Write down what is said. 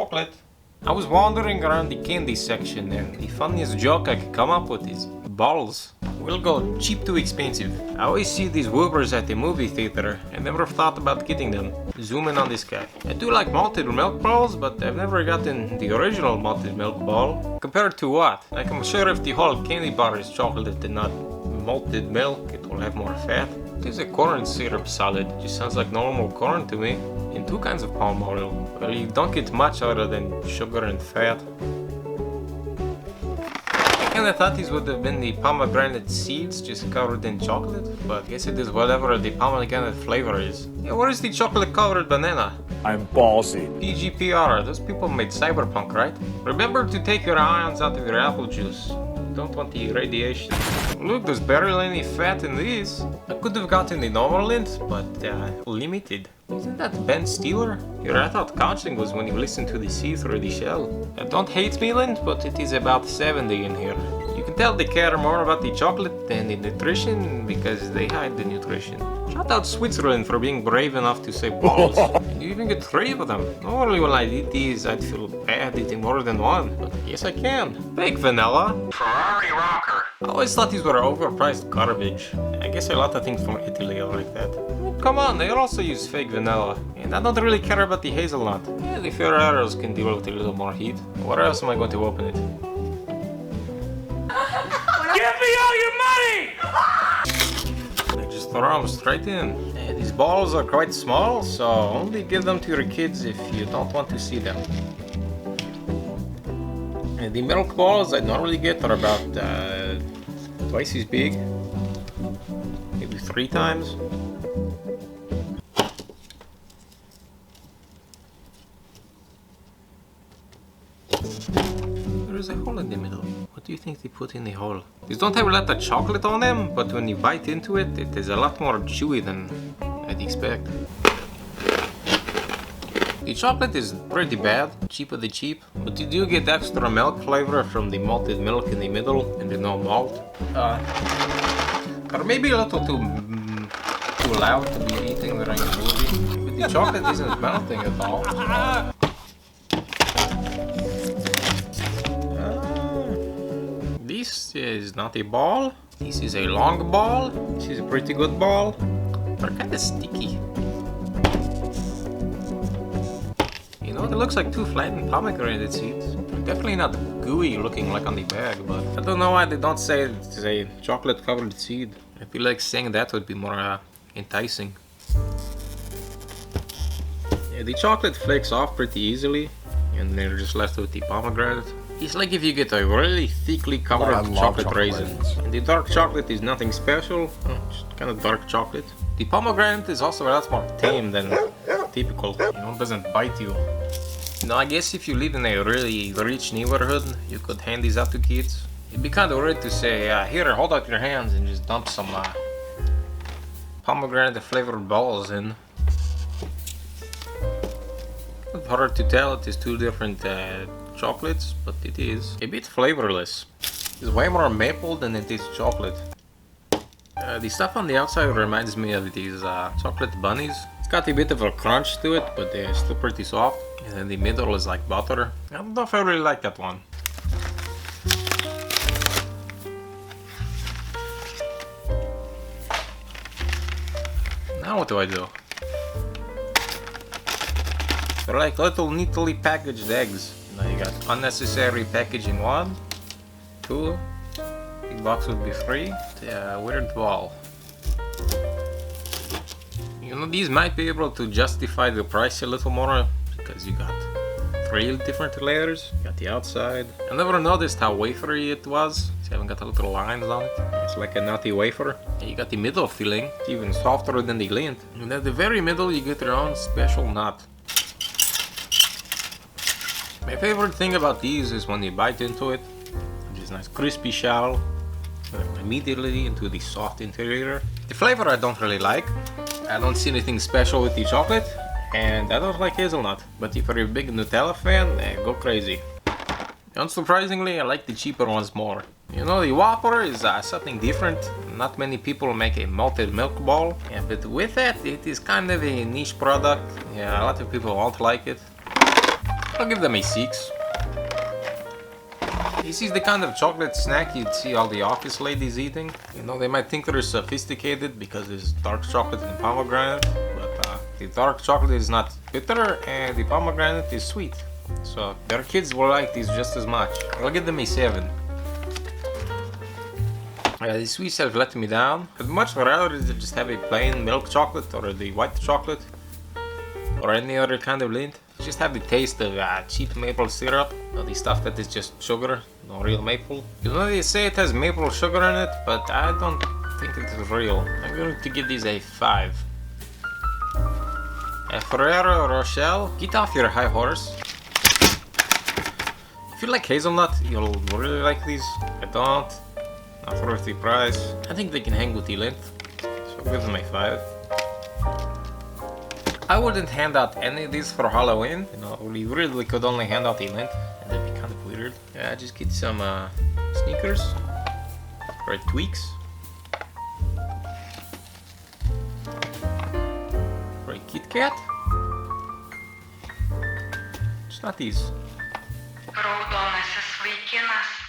chocolate. I was wandering around the candy section and the funniest joke I could come up with is balls. We'll go cheap to expensive. I always see these Whoppers at the movie theater and never thought about getting them. Zoom in on this guy. I do like malted milk balls, but I've never gotten the original malted milk ball. Compared to what? Like, I'm sure if the whole candy bar is chocolate and not malted milk, it will have more fat. There's a corn syrup salad. It just sounds like normal corn to me. And 2 kinds of palm oil. Well, you don't get much other than sugar and fat. And I thought these would have been the pomegranate seeds just covered in chocolate, but I guess it is whatever the pomegranate flavor is. Yeah, where is the chocolate covered banana? I'm ballsy. PGPR, those people made cyberpunk, right? Remember to take your ions out of your apple juice. You don't want the radiation. Look, there's barely any fat in these. I could have gotten the normal Lindt, but limited. Isn't that Ben Stiller? Your I thought counting was when you listen to the sea through the shell. Don't hate me, Lindt, but it is about 70 in here. You can tell they care more about the chocolate than the nutrition because they hide the nutrition. Shout out Switzerland for being brave enough to say balls. And you even get 3 of them. Normally when I eat these, I'd feel bad eating more than one, but yes I can. Fake vanilla. Ferrero Rocher. I always thought these were overpriced garbage. I guess a lot of things from Italy are like that. Come on, they also use fake vanilla. And I don't really care about the hazelnut. Yeah, the Ferreros can deal with a little more heat. Where else am I going to open it? Give me all your money! I just throw them straight in. These balls are quite small, so only give them to your kids if you don't want to see them. And the milk balls I normally get are about twice as big. Maybe 3 times. There's a hole in the middle. What do you think they put in the hole? These don't have a lot of chocolate on them, but when you bite into it, it is a lot more chewy than I'd expect. The chocolate is pretty bad, cheap of the cheap, but you do get extra milk flavor from the malted milk in the middle and the no malt. Or maybe a little too loud to be eating during a movie, but the chocolate isn't melting at all. This is not a ball. This is a long ball. This is a pretty good ball. They're kind of sticky. You know, it looks like 2 flattened pomegranate seeds. They're definitely not gooey looking like on the bag, but I don't know why they don't say it's a chocolate covered seed. I feel like saying that would be more enticing. Yeah, the chocolate flakes off pretty easily, and they're just left with the pomegranate. It's like if you get a really thickly covered chocolate raisin. And the dark chocolate is nothing special, just kind of dark chocolate. The pomegranate is also a lot more tame than typical, you know, it doesn't bite you. You know, I guess if you live in a really rich neighborhood, you could hand these out to kids. It'd be kind of weird to say, here, hold out your hands and just dump some pomegranate flavored balls in. It's hard to tell, it is 2 different chocolates, but it is a bit flavorless. It's way more maple than it is chocolate. The stuff on the outside reminds me of these chocolate bunnies. It's got a bit of a crunch to it, but they're still pretty soft. And then the middle is like butter. I don't know if I really like that one. Now what do I do? They're like little neatly packaged eggs. Now you got unnecessary packaging 1, 2, big box would be 3, weird ball. You know, these might be able to justify the price a little more because you got 3 different layers. You got the outside. I never noticed how wafery it was. It's even got a little lines on it. It's like a nutty wafer. And you got the middle filling, it's even softer than the Lindt. And at the very middle you get your own special nut. My favorite thing about these is when you bite into it, this nice crispy shell, immediately into the soft interior. The flavor I don't really like. I don't see anything special with the chocolate, and I don't like hazelnut. But if you're a big Nutella fan, go crazy. Unsurprisingly, I like the cheaper ones more. You know, the Whopper is something different. Not many people make a malted milk ball, but with that, it is kind of a niche product. Yeah, a lot of people won't like it. I'll give them a 6. This is the kind of chocolate snack you'd see all the office ladies eating. You know, they might think they're sophisticated because there's dark chocolate and pomegranate, but the dark chocolate is not bitter and the pomegranate is sweet. So their kids will like these just as much. I'll give them a 7. The sweets have let me down. I'd much rather just have a plain milk chocolate or the white chocolate or any other kind of Lindt. Just have the taste of cheap maple syrup, the stuff that is just sugar, no real maple. You know, they say it has maple sugar in it, but I don't think it is real. I'm going to give these a 5. Ferrero, Rocher, get off your high horse. If you like hazelnut, you'll really like these. I don't. Not worth the price. I think they can hang with the Lindt, so I'll give them a 5. I wouldn't hand out any of these for Halloween. You know, we really could only hand out the Lindt, and that'd be kind of weird. Yeah, just get some sneakers, or tweaks, or a Kit Kat. It's not these. Raudonasis vaikinas